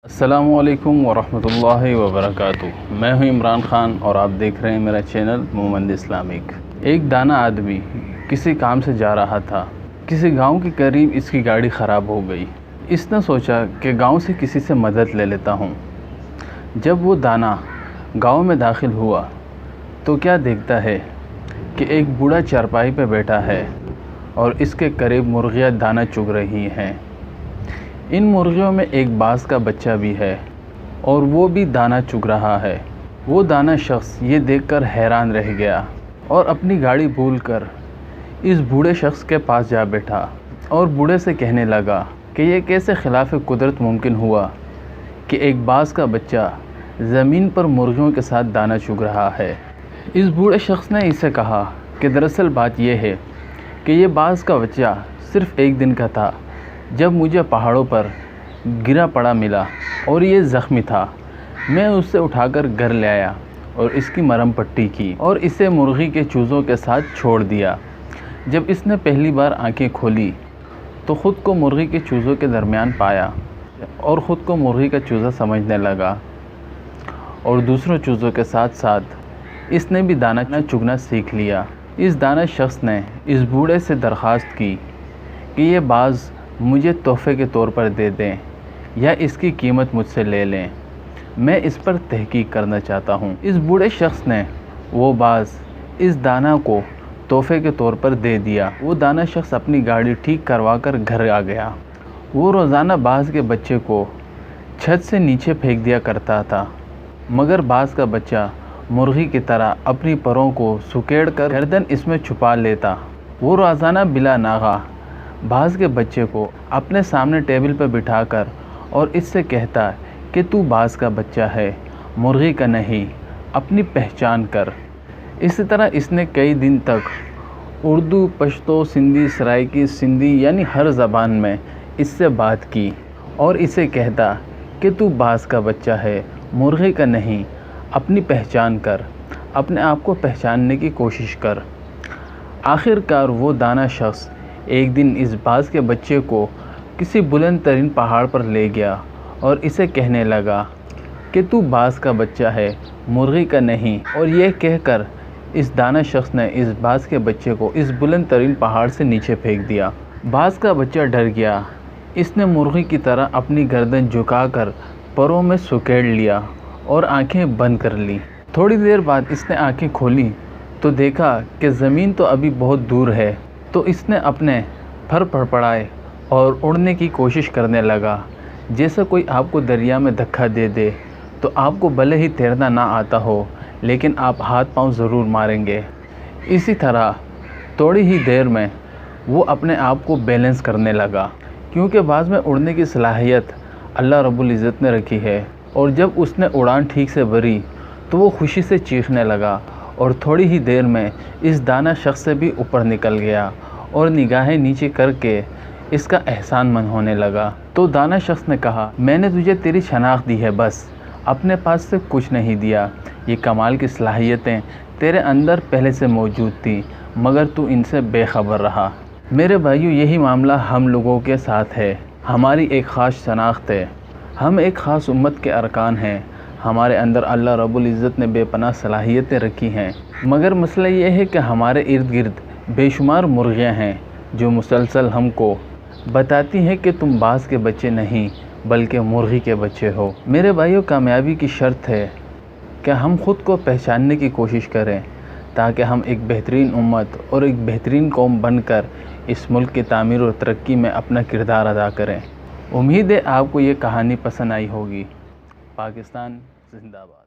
السلام علیکم ورحمۃ اللہ وبرکاتہ۔ میں ہوں عمران خان اور آپ دیکھ رہے ہیں میرا چینل مومند اسلامک۔ ایک دانا آدمی کسی کام سے جا رہا تھا۔ کسی گاؤں کے قریب اس کی گاڑی خراب ہو گئی۔ اس نے سوچا کہ گاؤں سے کسی سے مدد لے لیتا ہوں۔ جب وہ دانا گاؤں میں داخل ہوا تو کیا دیکھتا ہے کہ ایک بوڑھا چارپائی پہ بیٹھا ہے اور اس کے قریب مرغیاں دانا چگ رہی ہیں۔ ان مرغیوں میں ایک باز کا بچہ بھی ہے اور وہ بھی دانا چگ رہا ہے۔ وہ دانا شخص یہ دیکھ کر حیران رہ گیا اور اپنی گاڑی بھول کر اس بوڑھے شخص کے پاس جا بیٹھا اور بوڑھے سے کہنے لگا کہ یہ کیسے خلاف قدرت ممکن ہوا کہ ایک باز کا بچہ زمین پر مرغیوں کے ساتھ دانا چگ رہا ہے۔ اس بوڑھے شخص نے اسے کہا کہ دراصل بات یہ ہے کہ یہ باز کا بچہ صرف ایک دن کا تھا جب مجھے پہاڑوں پر گرا پڑا ملا اور یہ زخمی تھا۔ میں اسے اٹھا کر گھر لے آیا اور اس کی مرہم پٹی کی اور اسے مرغی کے چوزوں کے ساتھ چھوڑ دیا۔ جب اس نے پہلی بار آنکھیں کھولی تو خود کو مرغی کے چوزوں کے درمیان پایا اور خود کو مرغی کا چوزا سمجھنے لگا اور دوسروں چوزوں کے ساتھ ساتھ اس نے بھی دانا چگنا سیکھ لیا۔ اس دانا شخص نے اس بوڑھے سے درخواست کی کہ یہ باز مجھے تحفے کے طور پر دے دیں یا اس کی قیمت مجھ سے لے لیں، میں اس پر تحقیق کرنا چاہتا ہوں۔ اس بوڑھے شخص نے وہ باز اس دانا کو تحفے کے طور پر دے دیا۔ وہ دانا شخص اپنی گاڑی ٹھیک کروا کر گھر آ گیا۔ وہ روزانہ باز کے بچے کو چھت سے نیچے پھینک دیا کرتا تھا، مگر باز کا بچہ مرغی کی طرح اپنی پروں کو سکیڑ کر گردن اس میں چھپا لیتا۔ وہ روزانہ بلا ناغہ باز کے بچے کو اپنے سامنے ٹیبل پر بٹھا کر اور اس سے کہتا کہ تو باز کا بچہ ہے، مرغی کا نہیں، اپنی پہچان کر۔ اسی طرح اس نے کئی دن تک اردو، پشتو، سندھی، سرائکی، سندھی یعنی ہر زبان میں اس سے بات کی اور اسے کہتا کہ تو باز کا بچہ ہے، مرغی کا نہیں، اپنی پہچان کر، اپنے آپ کو پہچاننے کی کوشش کر۔ آخر کار وہ دانا شخص ایک دن اس باز کے بچے کو کسی بلند ترین پہاڑ پر لے گیا اور اسے کہنے لگا کہ تو باز کا بچہ ہے، مرغی کا نہیں، اور یہ کہہ کر اس دانا شخص نے اس باز کے بچے کو اس بلند ترین پہاڑ سے نیچے پھینک دیا۔ باز کا بچہ ڈر گیا۔ اس نے مرغی کی طرح اپنی گردن جھکا کر پروں میں سکیڑ لیا اور آنکھیں بند کر لیں۔ تھوڑی دیر بعد اس نے آنکھیں کھولی تو دیکھا کہ زمین تو ابھی بہت دور ہے، تو اس نے اپنے پر پڑپڑائے اور اڑنے کی کوشش کرنے لگا، جیسے کوئی آپ کو دریا میں دھکا دے دے تو آپ کو بھلے ہی تیرنا نہ آتا ہو لیکن آپ ہاتھ پاؤں ضرور ماریں گے۔ اسی طرح تھوڑی ہی دیر میں وہ اپنے آپ کو بیلنس کرنے لگا، کیونکہ باز میں اڑنے کی صلاحیت اللہ رب العزت نے رکھی ہے، اور جب اس نے اڑان ٹھیک سے بھری تو وہ خوشی سے چیخنے لگا اور تھوڑی ہی دیر میں اس دانا شخص سے بھی اوپر نکل گیا اور نگاہیں نیچے کر کے اس کا احسان مند ہونے لگا۔ تو دانا شخص نے کہا، میں نے تجھے تیری شناخت دی ہے، بس اپنے پاس سے کچھ نہیں دیا۔ یہ کمال کی صلاحیتیں تیرے اندر پہلے سے موجود تھیں، مگر تو ان سے بے خبر رہا۔ میرے بھائیو، یہی معاملہ ہم لوگوں کے ساتھ ہے۔ ہماری ایک خاص شناخت ہے، ہم ایک خاص امت کے ارکان ہیں، ہمارے اندر اللہ رب العزت نے بے پناہ صلاحیتیں رکھی ہیں، مگر مسئلہ یہ ہے کہ ہمارے ارد گرد بے شمار مرغیاں ہیں جو مسلسل ہم کو بتاتی ہیں کہ تم باز کے بچے نہیں بلکہ مرغی کے بچے ہو۔ میرے بھائیو، کامیابی کی شرط ہے کہ ہم خود کو پہچاننے کی کوشش کریں تاکہ ہم ایک بہترین امت اور ایک بہترین قوم بن کر اس ملک کی تعمیر اور ترقی میں اپنا کردار ادا کریں۔ امید ہے آپ کو یہ کہانی پسند آئی ہوگی۔ پاکستان زندہ باد۔